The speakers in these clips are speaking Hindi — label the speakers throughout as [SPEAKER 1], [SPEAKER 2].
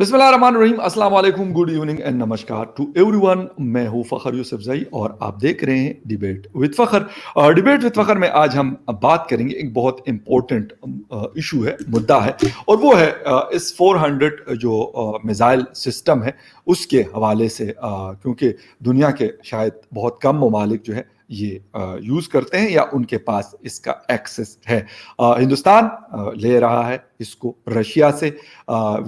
[SPEAKER 1] बिस्मिल्लाहिर्रहमानिर्रहीम, अस्सलाम वालेकुम, गुड इवनिंग एंड नमस्कार टू एवरीवन। मैं हूं फ़खर यूसुफज़ई और आप देख रहे हैं debate with Fakhar. Debate with Fakhar में आज हम बात करेंगे एक बहुत इंपॉर्टेंट इशू है, मुद्दा है, और वो है इस 400 जो मिसाइल सिस्टम है उसके हवाले से, क्योंकि दुनिया के शायद बहुत कम ममालिक जो है ये यूज़ करते हैं या उनके पास इसका एक्सेस है। हिंदुस्तान ले रहा है इसको रशिया से।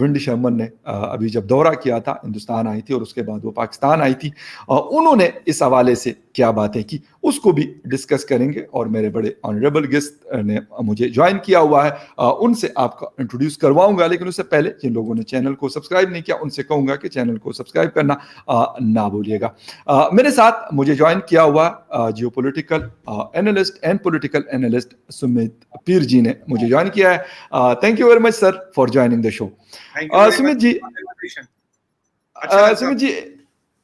[SPEAKER 1] विंड शर्मन ने अभी जब दौरा किया था, हिंदुस्तान आई थी और उसके बाद वो पाकिस्तान आई थी, उन्होंने इस हवाले से क्या बातें की उसको भी डिस्कस करेंगे। और मेरे बड़े ऑनरेबल गेस्ट ने मुझे ज्वाइन किया हुआ है, उनसे आपका इंट्रोड्यूस करवाऊंगा, लेकिन उससे पहले जिन लोगों ने चैनल को सब्सक्राइब नहीं किया उनसे कहूंगा कि चैनल को सब्सक्राइब करना ना भूलिएगा। मेरे साथ मुझे ज्वाइन किया हुआ Geo political analyst and political analyst Sumit Peer ji ने मुझे ज्वाइन किया है। Thank you very much sir for joining the show. Sumit ji, Sumit ji,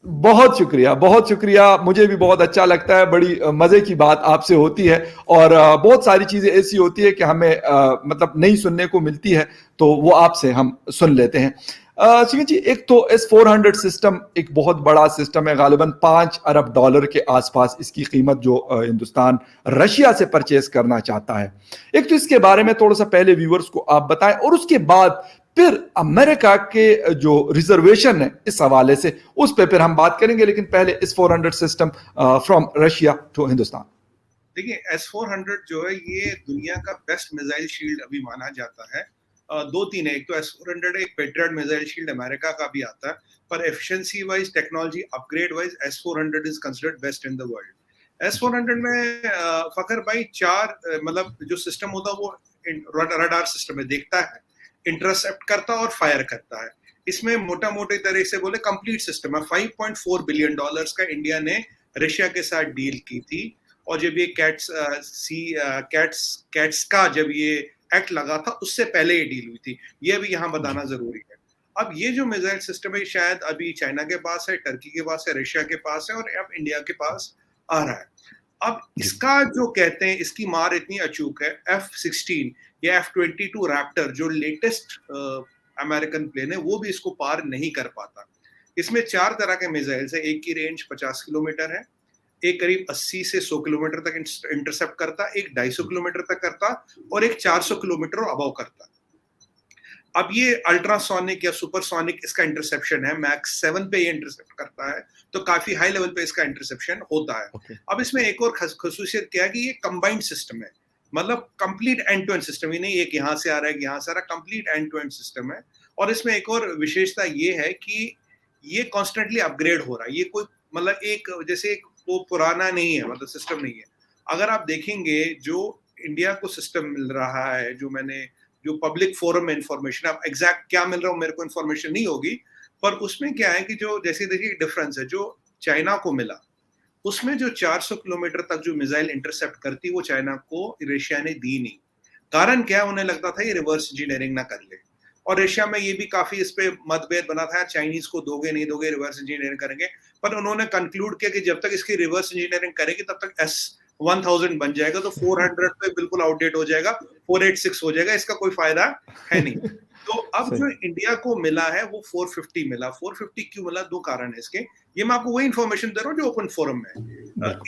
[SPEAKER 1] बहुत शुक्रिया, बहुत शुक्रिया। मुझे भी बहुत अच्छा लगता है, बड़ी मजे की बात आपसे होती है और बहुत सारी चीजें ऐसी होती है कि हमें मतलब नहीं सुनने को मिलती है, तो वो आपसे हम सुन लेते हैं। सुमित जी, एक तो S-400 सिस्टम एक बहुत बड़ा सिस्टम है, गालिबन $5 अरब के आसपास इसकी कीमत, जो हिंदुस्तान रशिया से परचेज करना चाहता है। एक तो इसके बारे में थोड़ा सा पहले व्यूअर्स को आप बताएं, और उसके बाद फिर अमेरिका के जो रिजर्वेशन है इस हवाले से उस पे फिर हम बात करेंगे, लेकिन पहले S-400 system from Russia to Hindustan.
[SPEAKER 2] देखिए, S-400 जो है ये दुनिया का बेस्ट मिसाइल शील्ड अभी माना जाता है। दो तीन है, एक तो S-400 एक पेट्रियट मिसाइल शील्ड अमेरिका का भी आता है, पर efficiency wise, technology upgrade wise S-400 is considered best in the world. S-400 में फखर भाई चार मतलब जो सिस्टम होता है वो रडार सिस्टम में देखता है, इंटरसेप्ट करता और फायर करता है। इसमें मोटा मोटे तरह से बोले कंप्लीट सिस्टम है। $5.4 बिलियन का इंडिया ने रशिया के साथ डील की थी, और जब ये कैट्स का जब ये एक्ट लगा था उससे पहले ये डील हुई थी, ये भी यहाँ बताना जरूरी है। अब ये जो मिसाइल सिस्टम है शायद अभी चाइना के पास है, टर्की के पास है, रशिया के पास है, और अब इंडिया के पास आ रहा है। अब इसका जो कहते हैं इसकी मार इतनी अचूक है, F-16 या F-22 रैप्टर जो लेटेस्ट अमेरिकन प्लेन है वो भी इसको पार नहीं कर पाता। इसमें 4 तरह के मिसाइल्स है। एक की रेंज 50 किलोमीटर है, एक करीब 80 से 100 किलोमीटर तक इंटरसेप्ट करता, एक 250 किलोमीटर तक करता, और एक 400 किलोमीटर अबव करता। अब ये अल्ट्रासोनिक या सुपरसोनिक इसका इंटरसेप्शन है, मैक्स 7 पे ये इंटरसेप्ट करता है, तो काफी हाई लेवल पे इसका इंटरसेप्शन होता है। अब इसमें एक और खसूसियत क्या है कि ये कंबाइंड सिस्टम है, मतलब complete end to end system. ये नहीं एक यहाँ से आ रहा है यहाँ से आ रहा, complete end to end system है। और इसमें एक और विशेषता ये है कि ये कॉन्स्टेंटली अपग्रेड हो रहा है। ये कोई मतलब एक जैसे एक वो पुराना नहीं है, मतलब सिस्टम नहीं है। अगर आप देखेंगे जो इंडिया को सिस्टम मिल रहा है, जो पब्लिक फोरम में इंफॉर्मेशन, अब एग्जैक्ट क्या मिल रहा हो मेरे को इंफॉर्मेशन नहीं होगी, पर उसमें क्या है कि जो जैसे देखिए डिफरेंस है, जो चाइना को मिला उसमें जो 400 किलोमीटर तक जो मिसाइल इंटरसेप्ट करती वो चाइना को रशिया ने दी नहीं। कारण क्या, उन्हें लगता था ये रिवर्स इंजीनियरिंग ना कर ले, और रशिया में ये भी काफी इस पे मतभेद बना था, चाइनीज को दोगे नहीं दोगे, रिवर्स इंजीनियरिंग करेंगे। पर उन्होंने कंक्लूड किया कि जब तक इसकी रिवर्स इंजीनियरिंग करेगी तब तक S-1000 बन जाएगा, तो 400 पे बिल्कुल आउटडेट हो जाएगा, 486 हो जाएगा, इसका कोई फायदा है नहीं। तो अब जो इंडिया को मिला है वो 450 मिला। 450 क्यों मिला, दो कारण है इसके, ये मैं आपको वही इंफॉर्मेशन दे रहा हूँ जो ओपन फोरम में है।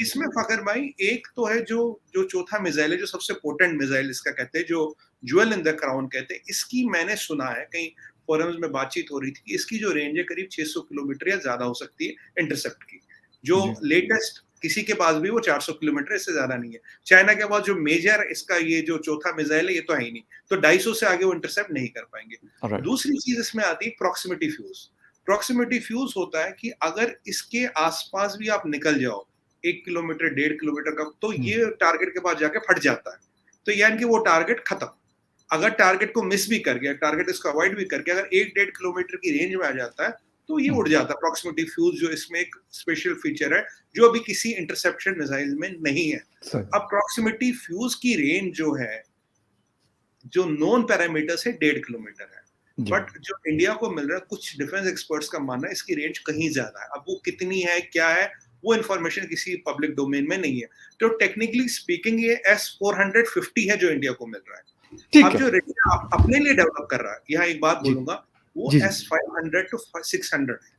[SPEAKER 2] इसमें फखर भाई एक तो है जो चौथा मिसाइल है, जो सबसे पोटेंट मिसाइल इसका कहते हैं, जो ज्वेल इन द क्राउन कहते हैं। इसकी मैंने सुना है कहीं फोरम्स में बातचीत हो रही थी कि इसकी जो रेंज है करीब 600 किलोमीटर या ज्यादा हो सकती है इंटरसेप्ट की। जो लेटेस्ट किसी के पास भी वो 400 किलोमीटर, इससे ज्यादा नहीं है। चाइना के पास जो मेजर इसका ये जो चौथा मिसाइल है ये तो है ही नहीं, तो 250 से आगे वो इंटरसेप्ट नहीं कर पाएंगे। दूसरी चीज इसमें आती है प्रॉक्सिमिटी फ्यूज। प्रॉक्सिमिटी फ्यूज होता है कि अगर इसके आसपास भी आप निकल जाओ 1 किलोमीटर 1.5 किलोमीटर का, तो ये टारगेट के पास जाके फट जाता है, तो यानी कि वो टारगेट खत्म। अगर टारगेट को मिस भी कर गया, टारगेट इसको अवॉइड भी करके अगर 1-1.5 किलोमीटर की रेंज में आ जाता है तो ये उड़ जाता है। प्रॉक्सिमिटी फ्यूज जो इसमें एक स्पेशल फीचर है जो अभी किसी इंटरसेप्शन मिसाइल में नहीं है। अब प्रॉक्सिमिटी फ्यूज की रेंज जो है, जो नॉन पैरामीटर्स है 1.5 किलोमीटर है, बट जो इंडिया को मिल रहा है, कुछ डिफेंस एक्सपर्ट्स का मानना है इसकी रेंज कहीं ज्यादा है। अब वो कितनी है क्या है वो इन्फॉर्मेशन किसी पब्लिक डोमेन में नहीं है। तो टेक्निकली स्पीकिंग ये S-450 है जो इंडिया को मिल रहा है। अब जो रशिया अपने लिए डेवलप कर रहा है, यहाँ एक बात बोलूंगा, वो
[SPEAKER 1] जी, जी।
[SPEAKER 2] S500 टू 600 है।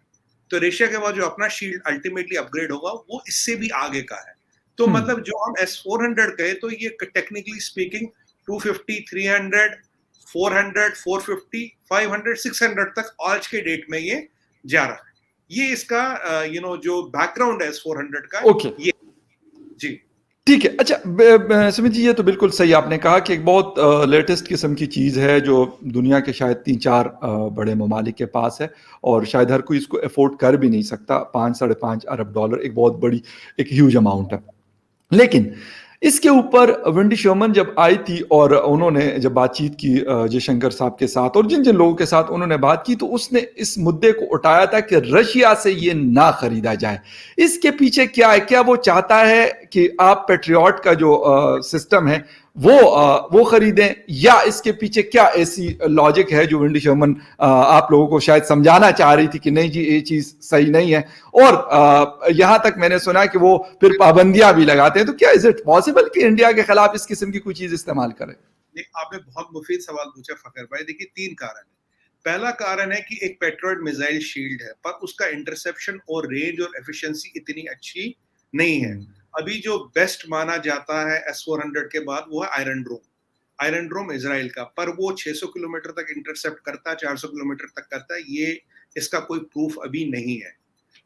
[SPEAKER 2] तो रशिया के बाद जो अपना शील्ड अल्टीमेटली अपग्रेड होगा वो इससे भी आगे का है। तो
[SPEAKER 1] हुँ।
[SPEAKER 2] मतलब जो हम S400 कहे तो ये टेक्निकली स्पीकिंग 250, 300, 400, 450, 500, 600 तक आज के डेट में ये जा रहा है। ये इसका जो बैकग्राउंड है S400 का
[SPEAKER 1] ओके।
[SPEAKER 2] ये। जी।
[SPEAKER 1] ठीक है। अच्छा, सुमित जी, ये तो बिल्कुल सही आपने कहा कि एक बहुत लेटेस्ट किस्म की चीज़ है जो दुनिया के शायद 3-4 बड़े ममालिक के पास है, और शायद हर कोई इसको अफ़ोर्ड कर भी नहीं सकता। 5 साढ़े 5 अरब डॉलर एक बहुत बड़ी, एक ह्यूज अमाउंट है। लेकिन इसके ऊपर वेंडी शर्मन जब आई थी और उन्होंने जब बातचीत की जयशंकर साहब के साथ और जिन जिन लोगों के साथ उन्होंने बात की, तो उसने इस मुद्दे को उठाया था कि रशिया से ये ना खरीदा जाए। इसके पीछे क्या है? क्या वो चाहता है कि आप पेट्रियट का जो सिस्टम है वो खरीदें, या इसके पीछे क्या ऐसी लॉजिक है जो वेंडी शर्मन आप लोगों को शायद समझाना चाह रही थी कि नहीं जी, ये चीज़ सही नहीं है? और यहां तक मैंने सुना कि वो फिर पाबंदियां भी लगाते हैं। तो क्या इज इट पॉसिबल कि इंडिया के खिलाफ इस किस्म की कोई चीज इस्तेमाल करें?
[SPEAKER 2] आपने बहुत मुफीद सवाल पूछा फखर भाई। देखिए 3 कारण है। पहला कारण है कि एक पेट्रियट मिसाइल शील्ड है पर उसका इंटरसेप्शन और रेंज और एफिशिएंसी इतनी अच्छी नहीं है। अभी जो बेस्ट माना जाता है S400 के बाद वो है आयरन ड्रोम। आयरन ड्रोम इजराइल का, पर वो 600 किलोमीटर तक इंटरसेप्ट करता है, 400 किलोमीटर तक करता है। ये इसका कोई प्रूफ अभी नहीं है।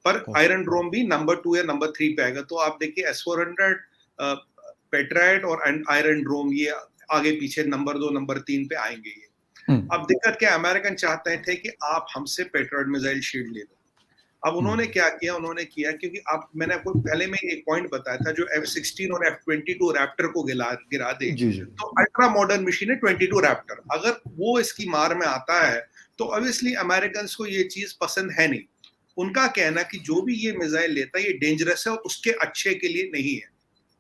[SPEAKER 2] पर आयरन ड्रोम भी नंबर 2 या नंबर 3 पे आएगा। तो आप देखिए S400, पेट्राइट और आयरन ड्रोम ये आगे पीछे नंबर 2 नंबर 3 पे आएंगे ये। अब दिक्कत क्या, अमेरिकन चाहते थे कि आप हमसे पेट्रियट मिसाइल शील्ड ले लो। अब उन्होंने क्या किया, उन्होंने किया क्योंकि मैंने आपको पहले में एक पॉइंट बताया था, जो F-16 और F-22 रैप्टर को गिरा दे
[SPEAKER 1] जी जी।
[SPEAKER 2] तो अल्ट्रा मॉडर्न मशीन है 22 रैप्टर। अगर वो इसकी मार में आता है तो ऑब्वियसली अमेरिकन को ये चीज पसंद है नहीं। उनका कहना कि जो भी ये मिसाइल लेता है ये डेंजरस है और उसके अच्छे के लिए नहीं है,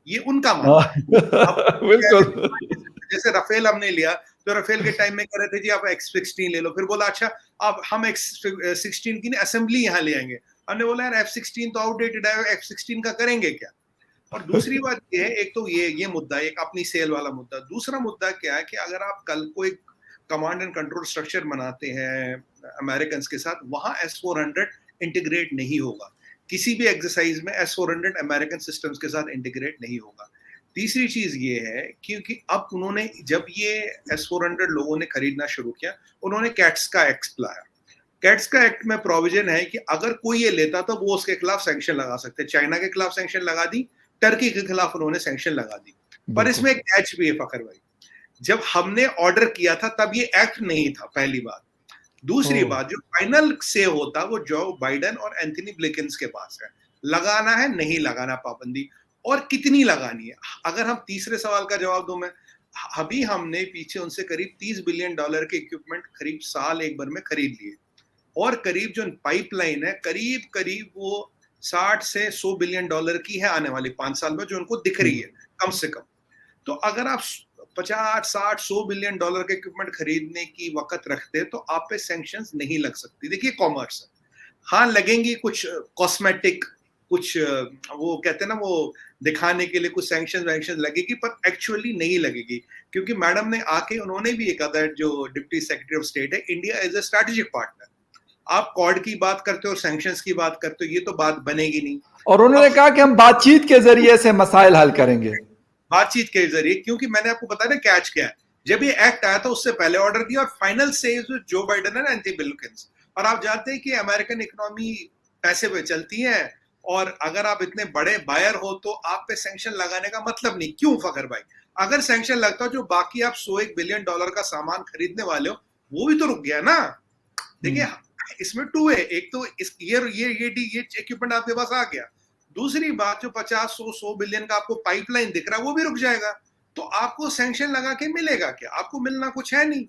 [SPEAKER 2] ये उनका मानना है। अब
[SPEAKER 1] बिल्कुल।
[SPEAKER 2] जैसे राफेल हमने लिया तो राफेल के टाइम में कह रहे थे जी आप X-16 ले लो, फिर बोला अच्छा अब हम X-16 की असेंबली यहाँ ले आएंगे। हमने बोला यार F-16 तो आउटडेटेड है, F-16 का करेंगे क्या? और दूसरी बात ये है, एक तो ये मुद्दा, एक अपनी सेल वाला मुद्दा। दूसरा मुद्दा क्या है कि अगर आप कल को एक कमांड एंड कंट्रोल स्ट्रक्चर बनाते हैं अमेरिकन के साथ, वहां S-400 इंटीग्रेट नहीं होगा। किसी भी एक्सरसाइज में S-400 अमेरिकन सिस्टम्स के साथ इंटीग्रेट नहीं होगा। तीसरी चीज ये है क्योंकि अब उन्होंने जब ये S-400 लोगों ने खरीदना शुरू किया, उन्होंने कैट्स का एक्ट लाया। कैट्स का एक्ट में प्रोविजन है कि अगर कोई ये लेता तो वो उसके खिलाफ सैंक्शन लगा सकते। चाइना के खिलाफ सैंक्शन लगा दी, टर्की के खिलाफ उन्होंने सैंक्शन लगा दी। पर इसमें एक कैच भी है फखर भाई, जब हमने ऑर्डर किया था तब ये एक्ट नहीं था, पहली बात। दूसरी बात, जो फाइनल से होता वो जो बाइडेन और एंथनी ब्लिंकन के पास है, लगाना है नहीं लगाना पाबंदी, और कितनी लगानी है। अगर हम तीसरे सवाल का जवाब दूं मैं, अभी हमने पीछे उनसे करीब $30 बिलियन के इक्विपमेंट करीब साल एक बार में खरीद लिए, और करीब जो पाइपलाइन है करीब करीब वो 60 से 100 बिलियन डॉलर की है आने वाली 5 साल में, जो उनको दिख रही है कम से कम। तो अगर आप 50, 60, 100 बिलियन डॉलर के इक्विपमेंट खरीदने की वक्त रखते तो आप पे सैंक्शंस नहीं लग सकती। देखिए कॉमर्स है, हाँ लगेंगी कुछ कॉस्मेटिक, कुछ वो कहते हैं ना वो दिखाने के लिए कुछ सैंक्शन लगेगी, पर एक्चुअली नहीं लगेगी। क्योंकि मैडम ने आके उन्होंने भी एक अदर जो डिप्टी सेक्रेटरी ऑफ स्टेट है, India is a strategic partner. आप कॉड की बात करते हो और सैंक्शंस की बात करते हो, ये तो बात बनेगी नहीं।
[SPEAKER 1] और उन्होंने कहा कि हम बातचीत के जरिए से मसाइल हल करेंगे।
[SPEAKER 2] बातचीत के जरिए, क्योंकि मैंने आपको बताया ना कैच क्या है, जब ये एक्ट आया था उससे पहले ऑर्डर दिया, और फाइनल से जो बाइडेन है ना एंथनी ब्लिंकन। और आप जानते हैं कि अमेरिकन इकोनॉमी पैसे पे चलती है, और अगर आप इतने बड़े बायर हो तो आप पे सैंक्शन लगाने का मतलब नहीं। क्यों फखर भाई, अगर सैंक्शन लगता जो बाकी आप $101 बिलियन का सामान खरीदने वाले हो वो भी तो रुक गया ना। देखिए इसमें टू है, एक तो ये इक्विपमेंट आपके पास आ गया, दूसरी बात जो 50, 100 बिलियन का आपको पाइपलाइन दिख रहा है वो भी रुक जाएगा। तो आपको सैंक्शन लगा के मिलेगा क्या? आपको मिलना कुछ है नहीं।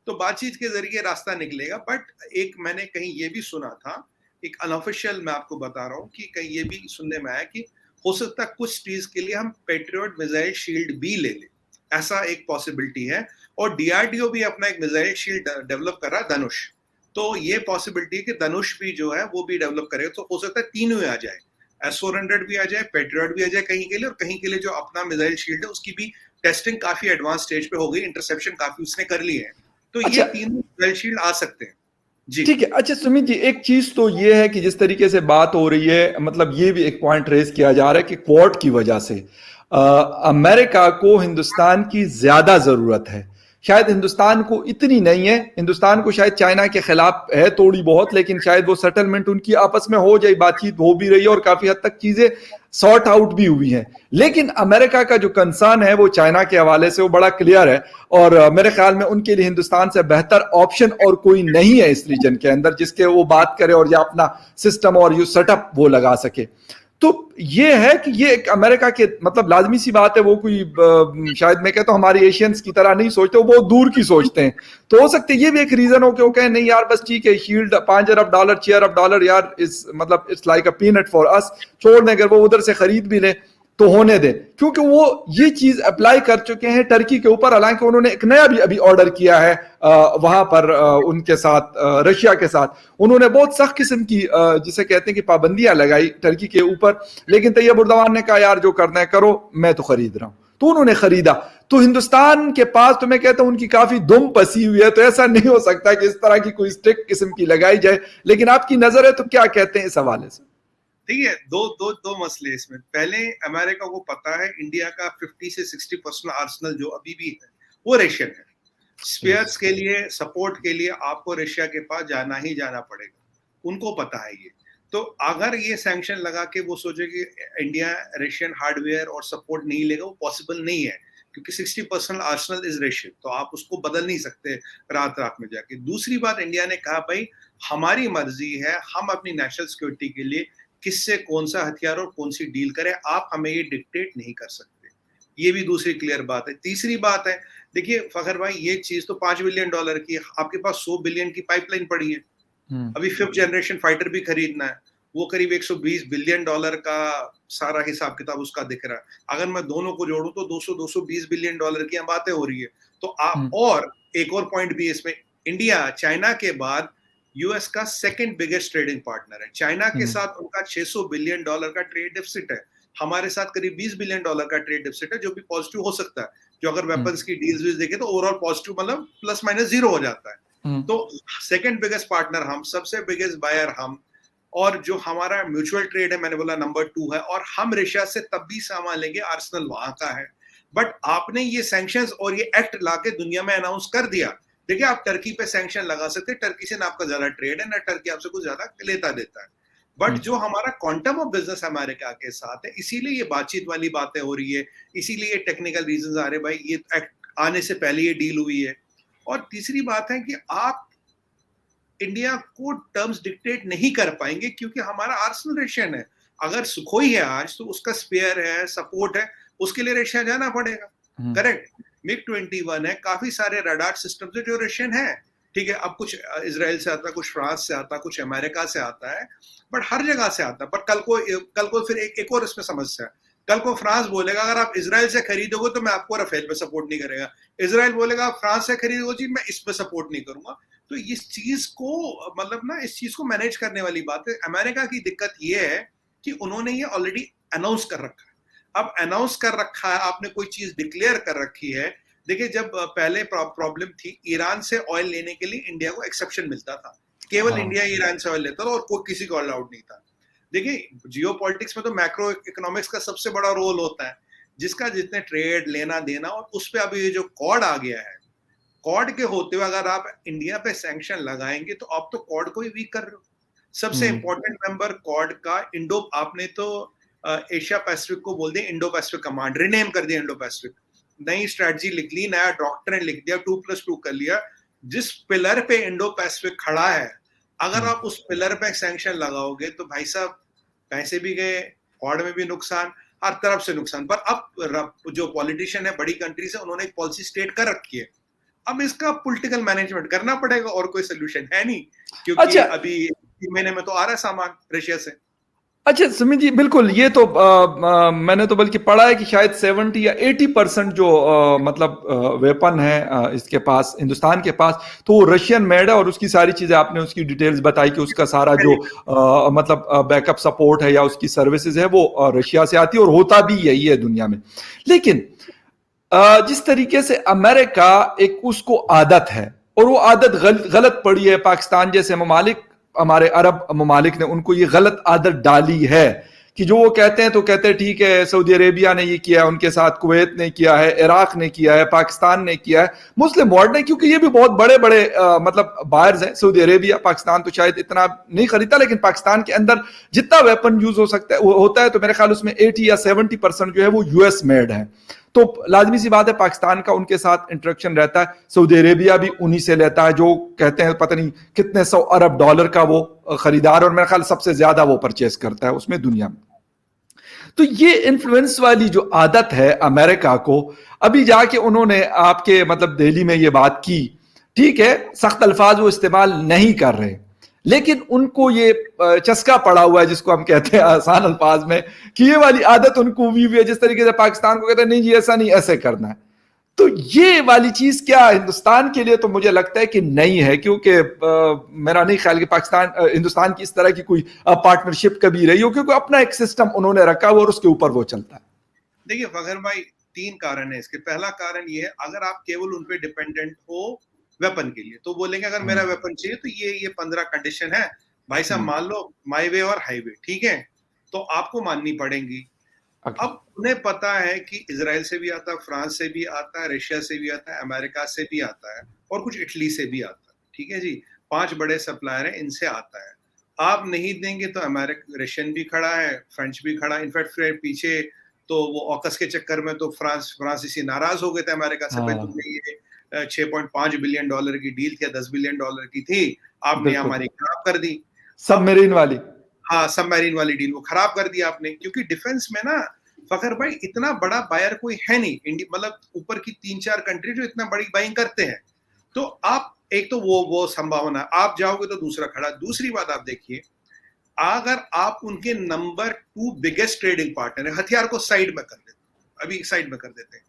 [SPEAKER 2] तो बातचीत के जरिए रास्ता निकलेगा। बट एक मैंने कहीं ये भी सुना था, एक अनऑफिशियल मैं आपको बता रहा हूँ कि कहीं ये भी सुनने में आया कि हो सकता है कुछ चीज के लिए हम पेट्रियट मिसाइल शील्ड भी ले लें, ऐसा एक पॉसिबिलिटी है। और डीआरडीओ भी अपना एक मिसाइल शील्ड डेवलप कर रहा है, धनुष। तो ये पॉसिबिलिटी है कि धनुष भी जो है वो भी डेवलप करेगा। तो हो सकता है तीनों आ जाए, S-400 भी आ जाए, पेट्रियट भी आ जाए कहीं के लिए, और कहीं के लिए जो अपना मिसाइल शील्ड है उसकी भी टेस्टिंग काफी एडवांस स्टेज पे हो गई, इंटरसेप्शन काफी उसने कर ली है। तो ये तीनों मिसाइल शील्ड आ सकते हैं। जी
[SPEAKER 1] ठीक है। अच्छा सुमित जी, एक चीज तो ये है कि जिस तरीके से बात हो रही है, मतलब ये भी एक पॉइंट रेज किया जा रहा है कि क्वाड की वजह से अमेरिका को हिंदुस्तान की ज्यादा जरूरत है। शायद हिंदुस्तान को इतनी नहीं है, हिंदुस्तान को शायद चाइना के खिलाफ है थोड़ी बहुत, लेकिन शायद वो सेटलमेंट उनकी आपस में हो जाए, बातचीत हो भी रही है और काफी हद तक चीजें सॉर्ट आउट भी हुई हैं। लेकिन अमेरिका का जो कंसर्न है वो चाइना के हवाले से वो बड़ा क्लियर है, और मेरे ख्याल में उनके लिए हिंदुस्तान से बेहतर ऑप्शन और कोई नहीं है इस रीजन के अंदर जिसके वो बात करे और या अपना सिस्टम और यू सेटअप वो लगा सके। तो ये है कि ये एक अमेरिका के मतलब लाजमी सी बात है, वो कोई शायद मैं कहता हूं हमारी एशियंस की तरह नहीं सोचते, वो बहुत दूर की सोचते हैं। तो हो सकता है ये भी एक रीजन हो कि वो कहें नहीं यार बस ठीक है, शील्ड $5 अरब $6 अरब यार इस मतलब it's like a peanut for us, छोड़ दें, अगर वो उधर से खरीद भी ले तो होने दें, क्योंकि वो ये चीज अप्लाई कर चुके हैं टर्की के ऊपर। हालांकि उन्होंने एक नया भी अभी ऑर्डर किया है वहां पर उनके साथ रशिया के साथ उन्होंने बहुत सख्त किस्म की जिसे कहते हैं कि पाबंदियां लगाई टर्की के ऊपर, लेकिन तैयब उर्दवान ने कहा यार जो करना है करो, मैं तो खरीद रहा हूं, तो उन्होंने खरीदा। तो हिंदुस्तान के पास तो मैं कहता हूं उनकी काफी दुम पसी हुई है, तो ऐसा नहीं हो सकता कि इस तरह की कोई स्ट्रिक्ट किस्म की लगाई जाए। लेकिन आपकी नजर है तो क्या कहते हैं इस हवाले से?
[SPEAKER 2] ठीक है, दो मसले इसमें। पहले अमेरिका को पता है इंडिया का 50 से 60% आर्सेनल जो अभी भी है वो रशियन है। स्पेयर्स के लिए, सपोर्ट के लिए आपको रशिया के पास जाना ही जाना पड़ेगा, उनको पता है ये। तो अगर ये सैंक्शन लगा के वो सोचे कि इंडिया रशियन हार्डवेयर और सपोर्ट नहीं लेगा, वो पॉसिबल नहीं है, क्योंकि 60% आर्सेनल इज रशियन, तो आप उसको बदल नहीं सकते रात में जाके। दूसरी बात, इंडिया ने कहा भाई हमारी मर्जी है, हम अपनी नेशनल सिक्योरिटी के लिए किससे कौन सा हथियार और कौन सी डील करें, आप हमें ये डिक्टेट नहीं कर सकते। ये भी दूसरी क्लियर बात है। तीसरी बात है, देखिए फखर भाई, ये चीज तो $5 बिलियन की है, आपके पास 100 बिलियन की पाइपलाइन पड़ी है। अभी 5th जनरेशन फाइटर भी खरीदना है, वो करीब $120 बिलियन का सारा हिसाब किताब उसका दिख रहा है। अगर मैं दोनों को जोड़ूं तो 200-220 बिलियन डॉलर की बातें हो रही है। तो आप, और एक और पॉइंट भी इसमें, इंडिया चाइना के बाद यूएस का सेकंड बिगेस्ट ट्रेडिंग पार्टनर है। चाइना के साथ उनका $600 बिलियन का ट्रेड डेफिसिट है, हमारे साथ करीब $20 बिलियन का ट्रेड डेफिसिट है, जो भी पॉजिटिव हो सकता है। जो अगर वेपन्स की डील्स भी देखें तो ओवरऑल पॉजिटिव मतलब प्लस माइनस जीरो हो जाता है। तो सेकंड बिगेस्ट पार्टनर हम, सबसे बिगेस्ट बायर हम, और जो हमारा म्यूचुअल ट्रेड है मैंने बोला नंबर 2 है, और हम रशिया से तब भी सामान लेंगे, आर्सेनल वहां का है। बट आपने ये सैंक्शंस और ये एक्ट लाके दुनिया में अनाउंस कर दिया। देखिए आप टर्की पे सैंक्शन लगा सकते हैं, टर्की से ना आपका ज्यादा ट्रेड है, ना टर्की आपसे कुछ ज्यादा लेता देता है। बट जो हमारा क्वांटम ऑफ बिजनेस अमेरिका के साथ है, इसीलिए ये बातचीत वाली बातें हो रही है, इसीलिए टेक्निकल रीजंस आ रहे भाई, ये एक्ट आने से पहले ये डील हुई है। और तीसरी बात है कि आप इंडिया को टर्म्स डिक्टेट नहीं कर पाएंगे, क्योंकि हमारा आर्सेनल रशियन है। अगर सुखोई है आज तो उसका स्पेयर है, सपोर्ट है, उसके लिए रशिया जाना पड़ेगा। करेक्ट। MiG-21 है, काफी सारे रडार सिस्टम्स है जो रशियन है। ठीक है, अब कुछ इजराइल से आता है, कुछ फ्रांस से आता है, कुछ अमेरिका से आता है, बट हर जगह से आता है। पर कल को फिर एक और इसमें समस्या है। कल को फ्रांस बोलेगा अगर आप इजराइल से खरीदोगे तो मैं आपको राफेल पे सपोर्ट नहीं करेगा, इजराइल बोलेगा आप फ्रांस से खरीदोगे जी मैं इस पे सपोर्ट नहीं करूंगा। तो इस चीज को मतलब ना, इस चीज को मैनेज करने वाली बात है। अमेरिका की दिक्कत ये है कि उन्होंने ये ऑलरेडी अनाउंस कर रखा है। अब अनाउंस कर रखा है, आपने कोई चीज डिक्लेयर कर रखी है। देखिए जब पहले प्रॉब्लम थी, ईरान से ऑयल लेने के लिए इंडिया को एक्सेप्शन मिलता था, केवल इंडिया ईरान से ऑयल लेता था और कोई किसी को अलाउड नहीं था। देखिए जियोपॉलिटिक्स में तो मैक्रो इकोनॉमिक्स का सबसे बड़ा रोल होता है, जिसका जितने ट्रेड लेना देना, और उस पर अभी ये जो कॉड आ गया है, कॉड के होते हुए अगर आप इंडिया पे सैंक्शन लगाएंगे तो आप तो कॉड को ही वीक कर रहे हो। सबसे इंपॉर्टेंट मेंबर कॉड का इंडो, आपने तो एशिया पैसिफिक को बोल दिया इंडो पैसिफिक कमांड, रिनेम कर दिया इंडो पैसिफिक, नई स्ट्रेटजी लिख ली, नया डॉक्ट्रिन लिख दिया, 2+2 कर लिया। जिस पिलर पे इंडो पैसिफिक खड़ा है, अगर आप उस पिलर पे सैंक्शन लगाओगे तो भाई साहब पैसे भी गए, कॉड में भी नुकसान, हर तरफ से नुकसान। पर अब जो पॉलिटिशियन है, बड़ी कंट्रीज है, उन्होंने एक पॉलिसी स्टेट कर रखी है, अब इसका पॉलिटिकल मैनेजमेंट करना पड़ेगा, और कोई सोल्यूशन है नहीं, क्योंकि अभी 3 महीने में तो आ रहा है सामान रशिया से।
[SPEAKER 1] अच्छा सुमित जी, बिल्कुल, ये तो मैंने तो बल्कि पढ़ा है कि शायद 70 या 80% जो मतलब वेपन है इसके पास, हिंदुस्तान के पास, तो वो रशियन मेड है, और उसकी सारी चीजें आपने उसकी डिटेल्स बताई कि उसका सारा जो मतलब बैकअप सपोर्ट है या उसकी सर्विसेज है वो रशिया से आती है, और होता भी यही है दुनिया में। लेकिन जिस तरीके से अमेरिका एक उसको आदत है, और वो आदत गलत पड़ी है। पाकिस्तान जैसे ममालिक, हमारे अरब ममालिक ने उनको ये गलत आदत डाली है कि जो वो कहते हैं तो कहते हैं ठीक है, सऊदी अरेबिया ने ये किया है उनके साथ, कुवैत ने किया है, इराक ने किया है, पाकिस्तान ने किया है, मुस्लिम वर्ल्ड ने, क्योंकि ये भी बहुत बड़े बड़े मतलब बायर्स हैं। सऊदी अरेबिया, पाकिस्तान तो शायद इतना नहीं खरीदता, लेकिन पाकिस्तान के अंदर जितना वेपन यूज हो सकता है होता है, तो मेरे ख्याल उसमें 80 या 70% जो है वो यूएस मेड है। तो लाजमी सी बात है पाकिस्तान का उनके साथ इंटरेक्शन रहता है। सऊदी अरेबिया भी उन्हीं से लेता है, जो कहते हैं पता नहीं कितने $100 अरब का वो खरीदार, और मेरे ख्याल सबसे ज्यादा वो परचेस करता है उसमें दुनिया में। तो ये इन्फ्लुएंस वाली जो आदत है अमेरिका को, अभी जाके उन्होंने आपके मतलब दिल्ली में ये बात की, ठीक है, सख्त अल्फाज वो इस्तेमाल नहीं कर रहे, लेकिन उनको ये चस्का पड़ा हुआ है, जिसको हम कहते हैं आसान अल्फाज में, कि ये वाली आदत उनको भी है, जिस तरीके से पाकिस्तान को कहते हैं नहीं जी ऐसा नहीं, ऐसे करना है। तो ये वाली चीज क्या हिंदुस्तान के लिए, तो मुझे लगता है कि नहीं है, क्योंकि मेरा नहीं ख्याल कि पाकिस्तान हिंदुस्तान की इस तरह की कोई पार्टनरशिप कभी रही हो, क्योंकि अपना एक सिस्टम उन्होंने रखा हुआ और उसके ऊपर वो चलता है।
[SPEAKER 2] देखिए फखर भाई, 3 कारण है इसके। पहला कारण ये है, अगर आप केवल उन पे डिपेंडेंट हो वेपन के लिए, तो बोलेंगे अगर मेरा वेपन चाहिए तो ये 15 कंडीशन है भाई साहब, मान लो माई वे और हाईवे, ठीक है, तो आपको माननी पड़ेंगी। अब उन्हें पता है कि इजराइल से भी आता है, फ्रांस से भी आता है, रशिया से भी आता है, अमेरिका से भी आता है, और कुछ इटली से भी आता है, ठीक है जी, 5 बड़े सप्लायर हैं, इनसे आता है। आप नहीं देंगे तो रशियन भी खड़ा है, फ्रेंच भी खड़ा है। इनफैक्ट फिर पीछे तो वो ऑकस के चक्कर में तो फ्रांसीसी नाराज हो गए थे अमेरिका से, भाई तुमने ये $6.5 बिलियन की डील थी, $10 बिलियन की थी, आपने हमारी खराब कर दी।
[SPEAKER 1] सबमरीन वाली,
[SPEAKER 2] हाँ, सबमरीन वाली डील वो खराब कर दी आपने, क्योंकि डिफेंस में ना फखर भाई इतना बड़ा बायर कोई है नहीं, मतलब ऊपर की 3-4 कंट्री जो इतना बड़ी बाइंग करते हैं। तो आप एक तो वो संभावना, आप जाओगे तो दूसरा खड़ा। दूसरी बात आप देखिए, अगर आप उनके नंबर 2 बिगेस्ट ट्रेडिंग पार्टनर है, हथियार को साइड में कर देते, अभी साइड में कर देते हैं,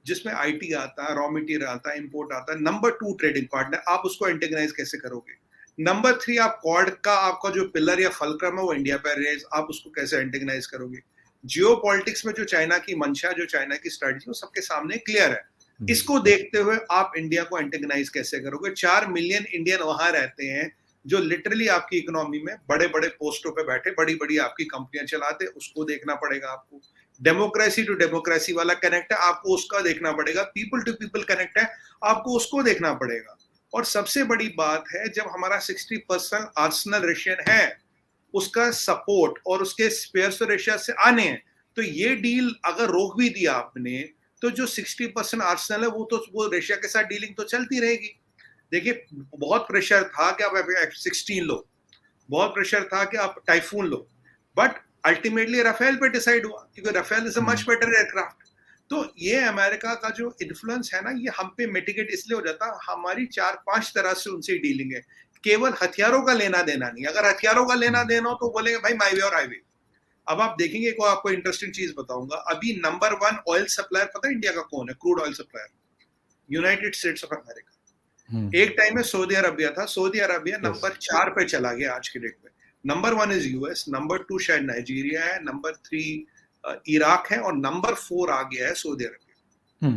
[SPEAKER 2] जिसमें आईटी आता है, रॉ मटेरियल आता है, इंपोर्ट आता है, नंबर 2 ट्रेडिंग पार्टनर, आप उसको एंटेगनाइज कैसे करोगे? नंबर 3 आप क्वाड का आपका जो पिलर या फलक्रम है वो इंडिया पर रेज, आप उसको कैसे एंटेगनाइज करोगे? जियो पॉलिटिक्स में जो चाइना की मंशा, जो चाइना की स्ट्रेटजी, वो सबके सामने क्लियर है। इसको देखते हुए आप इंडिया को एंटेगनाइज कैसे करोगे? 4 मिलियन इंडियन वहां रहते हैं जो लिटरली आपकी इकोनॉमी में बड़े बड़े पोस्टों पे बैठे बड़ी बड़ी आपकी कंपनियां चलाते, उसको देखना पड़ेगा आपको। डेमोक्रेसी टू डेमोक्रेसी वाला कनेक्ट है, आपको उसका देखना पड़ेगा। पीपल टू पीपल कनेक्ट है, आपको उसको देखना पड़ेगा। और सबसे बड़ी बात है, जब हमारा 60% आर्सेनल रशियन है, उसका सपोर्ट और उसके स्पेयर्स तो रशिया से आने हैं, तो ये डील अगर रोक भी दिया आपने, तो जो 60% आर्सेनल है वो रशिया के साथ डीलिंग तो चलती रहेगी। देखिए, बहुत प्रेशर था कि आप F-16 लो, बहुत प्रेशर था कि आप टाइफून लो, बट अल्टीमेटली राफेल पे डिसाइड हुआ, क्योंकि Rafale is a much better aircraft. तो ये अमेरिका का जो इन्फ्लुएंस है ना, ये हम पे मिटिगेट इसलिए हो जाता, हमारी 4-5 तरह से उनसे डीलिंग है, केवल हथियारों का लेना देना नहीं। अगर हथियारों का लेना देना हो तो बोलेंगे भाई माई वे और हाईवे। अब आप देखेंगे, को आपको इंटरेस्टिंग चीज बताऊंगा, अभी नंबर 1 ऑयल सप्लायर पता है इंडिया का कौन है? Crude oil supplier, United states of America. एक टाइम में सऊदी अरबिया था, सऊदी अरबिया नंबर 4 पे चला गया आज के डेट में। नंबर 1 इज यूएस, नंबर 2 शायद नाइजीरिया है, नंबर 3 इराक है, और नंबर 4 आ गया है सऊदी अरबिया।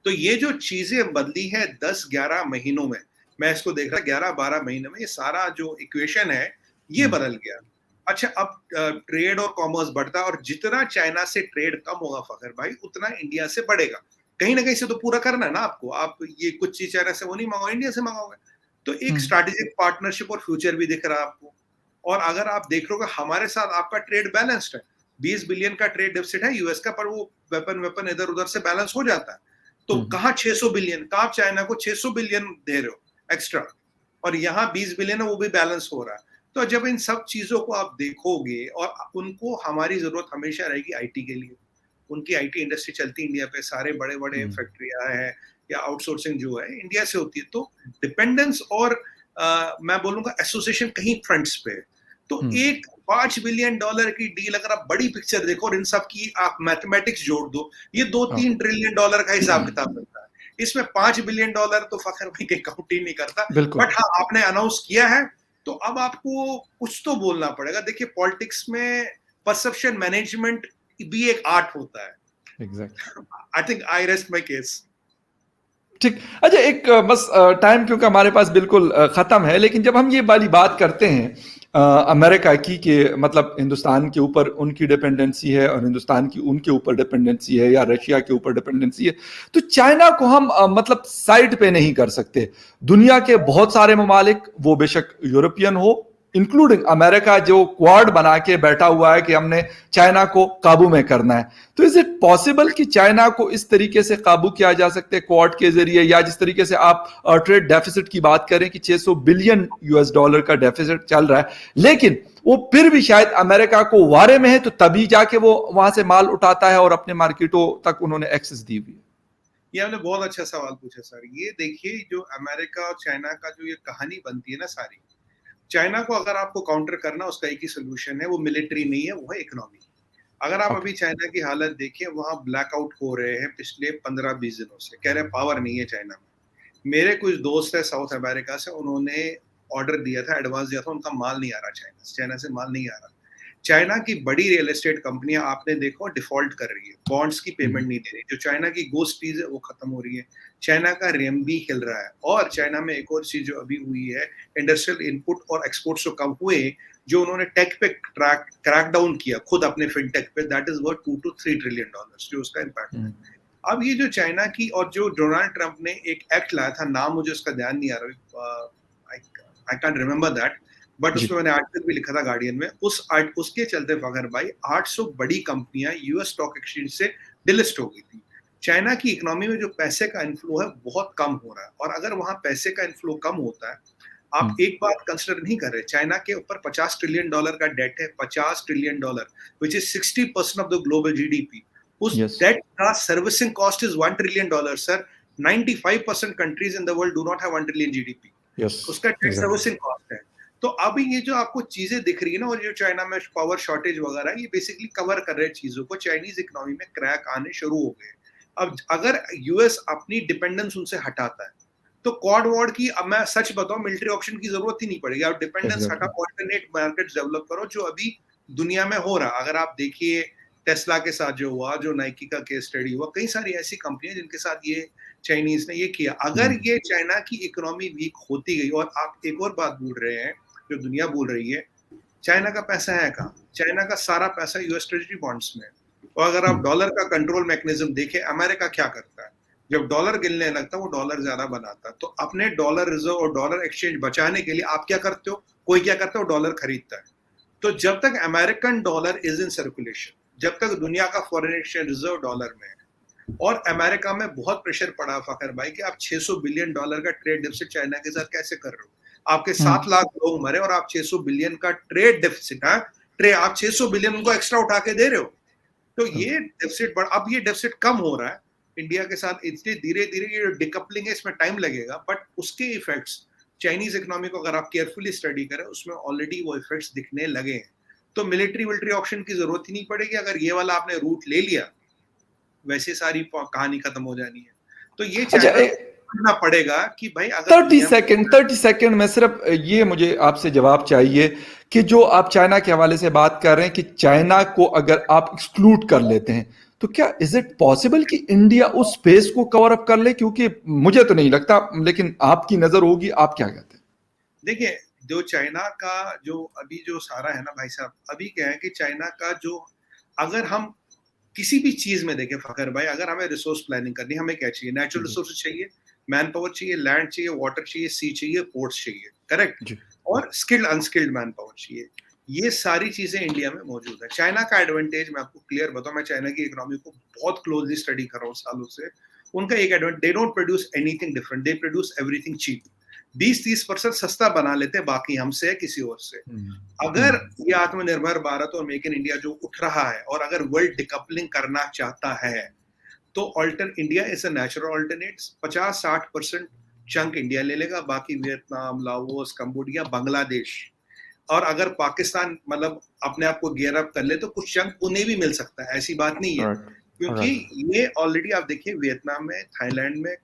[SPEAKER 2] तो ये जो चीजें बदली है 10-11 महीनों में, मैं इसको देख रहा 11-12 महीने में, ये सारा जो इक्वेशन है ये बदल गया। अच्छा, अब ट्रेड और कॉमर्स बढ़ता है, और जितना चाइना से ट्रेड कम होगा फखर भाई, उतना इंडिया से बढ़ेगा। कहीं ना कहीं से तो पूरा करना है ना आपको, आप ये कुछ चीज चाइना से वो नहीं मंगाओ, इंडिया से मंगाओगे। तो एक स्ट्रैटेजिक पार्टनरशिप और फ्यूचर भी दिख रहा है आपको। और अगर आप देख रहे हो हमारे साथ आपका ट्रेड बैलेंस्ड है, 20 बिलियन का ट्रेड डेफिसिट है यूएस का, पर वो वेपन इधर उधर से बैलेंस हो जाता है। तो कहाँ 600 बिलियन का आप चाइना को 600 बिलियन दे रहे हो एक्स्ट्रा, और यहाँ 20 बिलियन है, वो भी बैलेंस हो रहा है। तो जब इन सब चीजों को आप देखोगे, और उनको हमारी जरूरत हमेशा रहेगी आईटी के लिए, उनकी आईटी इंडस्ट्री चलती इंडिया पे, सारे बड़े बड़े फैक्ट्रियां हैं या आउटसोर्सिंग जो है इंडिया से होती है। तो डिपेंडेंस और मैं बोलूंगा एसोसिएशन कहीं फ्रंट्स पे। तो एक $5 बिलियन की डील, अगर आप बड़ी पिक्चर देखो और इन सब की आप मैथमेटिक्स जोड़ दो, ये 2-3 ट्रिलियन डॉलर का हिसाब किताब बनता है। इसमें $5 बिलियन तो फखर भाई के काउंट ही नहीं करता। बट हाँ, आपने अनाउंस किया है, तो अब आपको कुछ तो बोलना पड़ेगा। देखिए, पॉलिटिक्स में परसेप्शन मैनेजमेंट भी एक आर्ट होता है।
[SPEAKER 1] Exactly.
[SPEAKER 2] I think I rest my case.
[SPEAKER 1] ठीक। अच्छा, एक बस टाइम क्योंकि हमारे पास बिल्कुल खत्म है, लेकिन जब हम ये वाली बात करते हैं अमेरिका की कि मतलब हिंदुस्तान के ऊपर उनकी डिपेंडेंसी है और हिंदुस्तान की उनके ऊपर डिपेंडेंसी है या रशिया के ऊपर डिपेंडेंसी है, तो चाइना को हम मतलब साइड पे नहीं कर सकते। दुनिया के बहुत सारे ममालिक, वो बेशक यूरोपियन हो, इंक्लूडिंग अमेरिका, जो क्वाड बना के बैठा हुआ है कि हमने चाइना को काबू में करना है। तो इज इट पॉसिबल कि चाइना को इस तरीके से काबू किया जा सकते हैं क्वाड के जरिए, या जिस तरीके से आप ट्रेड डेफिसिट की बात करें कि 600 बिलियन यूएस डॉलर का डेफिसिट चल रहा है, लेकिन वो फिर भी शायद अमेरिका को वारे में है, तो तभी जाके वो वहां से माल उठाता है और अपने मार्केटों तक उन्होंने एक्सेस दी हुई है।
[SPEAKER 2] ये आपने बहुत अच्छा सवाल पूछा सर। ये देखिए, जो अमेरिका और चाइना का जो ये कहानी बनती है ना सारी, चाइना को अगर आपको काउंटर करना, उसका एक ही सोल्यूशन है, वो मिलिट्री नहीं है, वो है इकोनॉमी। अगर आप अभी चाइना की हालत देखिए, वहां ब्लैकआउट हो रहे हैं पिछले 15-20 दिनों से, कह रहे पावर नहीं है चाइना में। मेरे कुछ दोस्त है साउथ अमेरिका से, उन्होंने ऑर्डर दिया था, एडवांस दिया था, उनका माल नहीं आ रहा चाइना से माल नहीं आ रहा। चाइना की बड़ी रियल एस्टेट कंपनियां आपने देखो डिफॉल्ट कर रही है, बॉन्ड्स की पेमेंट नहीं दे रही। जो चाइना की गोस्ट फीस है वो खत्म हो रही है, चाइना का रेमबी हिल रहा है। और चाइना में एक और चीज जो अभी हुई है, इंडस्ट्रियल इनपुट और एक्सपोर्ट्स जो कम हुए, जो उन्होंने टेक पे क्रैक डाउन किया खुद अपने फिनटेक पे, that is worth 2 to 3 trillion dollars, जो उसका इम्पैक्ट है। अब ये जो चाइना की, और जो डोनाल्ड ट्रंप ने एक एक्ट लाया था, नाम मुझे उसका ध्यान नहीं आ रहा, I can't remember that, but उसमें मैंने आर्टिकल भी लिखा था गार्डियन में। उसके चलते फखर भाई 800 बड़ी कंपनियां यूएस स्टॉक एक्सचेंज से डिलिस्ट हो गई थी। चाइना की इकोनॉमी में जो पैसे का इनफ्लो है बहुत कम हो रहा है, और अगर वहां पैसे का इनफ्लो कम होता है, आप एक बात कंसिडर नहीं कर रहे, चाइना के ऊपर 50 ट्रिलियन डॉलर का डेट है, 50 trillion dollar, which is 60% of the global GDP. उस डेट का servicing cost is 1 trillion dollar sir. 95% countries in the world do not have 1 trillion GDP. उसका डेट सर्विसिंग कॉस्ट है। तो अभी ये जो आपको चीजें दिख रही है ना, और जो चाइना में पावर शॉर्टेज वगैरह, ये बेसिकली कवर कर रहे चीजों को। चाइनीज इकोनॉमी में क्रैक आने शुरू हो गए। अब अगर यूएस अपनी डिपेंडेंस उनसे हटाता है, तो क्वाड वॉर्ड की, अब मैं सच बताऊं, मिलिट्री ऑप्शन की जरूरत ही नहीं पड़ेगी। आप डिपेंडेंस हटा, ऑल्टरनेट मार्केट डेवलप करो, जो अभी दुनिया में हो रहा। अगर आप देखिए टेस्ला के साथ जो हुआ, जो नाइकी का केस स्टडी हुआ, कई सारी ऐसी कंपनियां जिनके साथ ये चाइनीज ने ये किया। अगर ये चाइना की इकोनॉमी वीक होती गई, और आप एक और बात भूल रहे हैं जो दुनिया भूल रही है, चाइना का पैसा है कहाँ? चाइना का सारा पैसा यूएस ट्रेजरी बॉन्ड्स में है। और अगर आप डॉलर का कंट्रोल मैकेनिज्म देखें, अमेरिका क्या करता है, जब डॉलर गिरने लगता है वो डॉलर ज्यादा बनाता है। तो अपने डॉलर रिजर्व और डॉलर एक्सचेंज बचाने के लिए आप क्या करते हो? कोई क्या करता है? डॉलर खरीदता है। तो जब तक American dollar is in circulation, जब तक दुनिया का फॉरेन एक्सचेंज रिजर्व डॉलर में है, और अमेरिका में बहुत प्रेशर पड़ा फखर भाई कि आप 600 बिलियन डॉलर का ट्रेड डेफिसिट चाइना के साथ कैसे कर रहे हो? आपके 7 लाख लोग मरे और आप 600 बिलियन का ट्रेड डेफिसिट, आप 600 बिलियन उनको एक्स्ट्रा उठा के दे रहे हो। तो ये डेफिसिट अब ये डेफिसिट कम हो रहा है इंडिया के साथ, इसलिए धीरे धीरे ये डिकपलिंग है, इसमें टाइम लगेगा, बट उसके इफेक्ट्स चाइनीज इकोनॉमी को अगर आप केयरफुली स्टडी करें, उसमें ऑलरेडी वो इफेक्ट्स दिखने लगे हैं। तो मिलिट्री ऑप्शन की जरूरत ही नहीं पड़ेगी। अगर ये वाला आपने रूट ले लिया, वैसे सारी कहानी खत्म हो जानी है। तो ये चाइना पड़ेगा कि भाई अगर
[SPEAKER 1] 30 सेकंड में सिर्फ ये मुझे आपसे जवाब चाहिए कि जो आप चाइना के हवाले से बात कर रहे हैं कि चाइना को अगर आप एक्सक्लूड कर लेते हैं, तो क्या इज इट पॉसिबल कि इंडिया उस स्पेस को कवर अप कर ले? क्योंकि मुझे तो नहीं लगता, लेकिन आपकी नजर होगी, आप क्या कहते हैं?
[SPEAKER 2] देखिए, जो चाइना का जो अभी जो सारा है ना भाई साहब, अभी क्या है कि चाइना का जो, अगर हम किसी भी चीज में देखें फखर भाई, अगर हमें रिसोर्स प्लानिंग करनी, हमें क्या चाहिए? नेचुरल रिसोर्सेज चाहिए, मैन पावर चाहिए, लैंड चाहिए, वाटर चाहिए, सी चाहिए, पोर्ट्स चाहिए, करेक्ट, और स्किल्ड अनस्किल्ड मैन पावर चाहिए। ये सारी चीजें इंडिया में मौजूद है। चाइना का एडवांटेज मैं आपको क्लियर बताऊं, मैं चाइना की इकोनॉमी को बहुत क्लोजली स्टडी कर रहा हूँ सालों से। उनका एक advantage, they don't produce anything different, they produce everything cheap. 20-30% सस्ता बना लेते हैं, बाकी हमसे है किसी और से। अगर ये आत्मनिर्भर भारत और मेक इन इंडिया जो उठ रहा है, और अगर वर्ल्ड डिकपलिंग करना चाहता है, तो India is a natural alternate. 50-60% chunk India ले लेगा, बाकी वियतनाम, लाओस, कंबोडिया, बांग्लादेश, और अगर पाकिस्तान मतलब अपने आप को गियर अप कर ले, तो कुछ चंक उन्हें भी मिल सकता है, ऐसी बात नहीं है। क्योंकि ये ऑलरेडी आप देखिए, वियतनाम में, थाईलैंड में,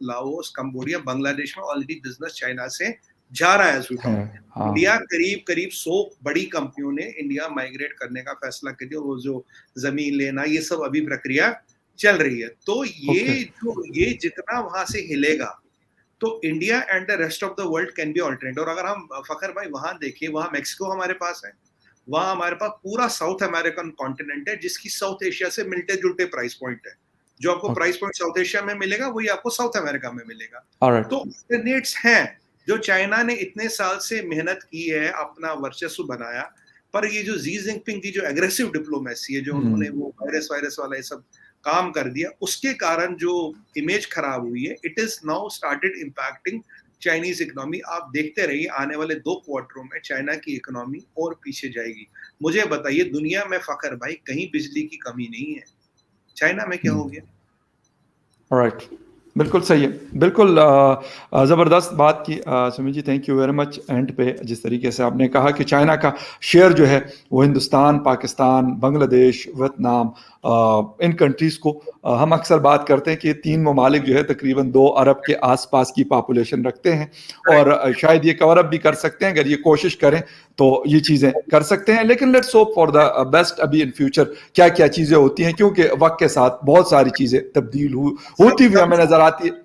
[SPEAKER 2] लाओस, कंबोडिया, बांग्लादेश में ऑलरेडी बिजनेस चाइना से जा रहा है। इंडिया करीब 100 बड़ी कंपनियों ने इंडिया माइग्रेट करने का फैसला कर दिया। वो जो जमीन लेना, ये सब अभी प्रक्रिया चल रही है। तो
[SPEAKER 1] ओके,
[SPEAKER 2] ये जितना वहां से हिलेगा, तो India and the rest of the world can be alternate. और अगर हम फखर भाई वहां देखिए, वहां मेक्सिको हमारे पास है, वहां हमारे पास पूरा साउथ अमेरिकन कॉन्टिनेंट है, जिसकी साउथ एशिया से मिलते जुलते प्राइस पॉइंट है। जो आपको
[SPEAKER 1] okay,
[SPEAKER 2] price point south Asia में मिलेगा, वही आपको साउथ अमेरिका में मिलेगा।
[SPEAKER 1] ऑलराइट,
[SPEAKER 2] तो अल्टरनेट्स हैं, जो चाइना ने इतने साल से मेहनत की है, अपना वर्चस्व बनाया। पर ये जो जी जिनपिंग की जो एग्रेसिव डिप्लोमेसी है, जो उन्होंने वो वायरस वायरस वाला ये सब काम कर दिया, उसके कारण जो इमेज खराब हुई है, it is now started impacting Chinese economy. आप देखते रहिए, आने वाले 2 क्वार्टरों में चाइना की इकोनॉमी और पीछे जाएगी। मुझे बताइए, दुनिया में फखर भाई कहीं बिजली की कमी नहीं है, चाइना में क्या हो गया?
[SPEAKER 1] राइट, बिल्कुल सही है, बिल्कुल ज़बरदस्त बात की Sumit ji, thank you very much. End पे जिस तरीके से आपने कहा कि चाइना का शेयर जो है वो हिंदुस्तान, पाकिस्तान, बांग्लादेश, वियतनाम, इन कंट्रीज़ को हम अक्सर बात करते हैं कि ये 3 ममालिक जो है तकरीबन 2 अरब के आसपास की पॉपुलेशन रखते हैं, और शायद ये कवर अप भी कर सकते हैं, अगर ये कोशिश करें तो ये चीज़ें कर सकते हैं। लेकिन let's hope for the best. अभी इन फ्यूचर क्या क्या चीज़ें होती हैं, क्योंकि वक्त के साथ बहुत सारी चीज़ें तब्दील होती हुई हमें नजर आती है।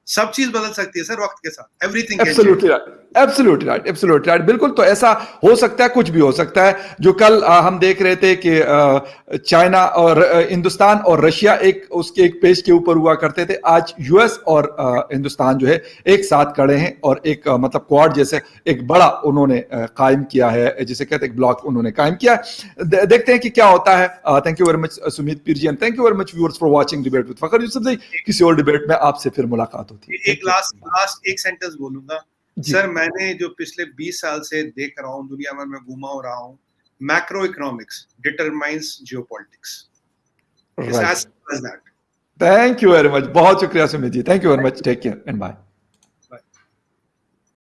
[SPEAKER 2] सब चीज बदल सकती है सर वक्त के साथ, everything can change.
[SPEAKER 1] Absolutely right, absolutely right, absolutely right, बिल्कुल। तो ऐसा हो सकता है, कुछ भी हो सकता है। जो कल हम देख रहे थे कि चाइना और हिंदुस्तान और रशिया एक उसके एक पेज के ऊपर हुआ करते थे, आज यूएस और हिंदुस्तान जो है एक साथ खड़े हैं, और एक मतलब क्वाड जैसे एक बड़ा उन्होंने कायम किया है, जिसे कहते हैं एक ब्लॉक उन्होंने कायम किया है। देखते हैं कि क्या होता है। Thank you very much Sumit Peer ji, and thank you very much viewers for watching debate with Fakhar Yusufzai. किसी और डिबेट में आपसे फिर मुलाकात होती है।
[SPEAKER 2] एक लास्ट एक सेंटेंस बोलूंगा सर। मैंने जो पिछले 20 साल से देख रहा हूँ, दुनिया में मैं घूमा हो रहा हूँ, macro economics determines geopolitics.
[SPEAKER 1] Right, thank you very much, बहुत शुक्रिया Sumit ji, thank you very much, take care and bye.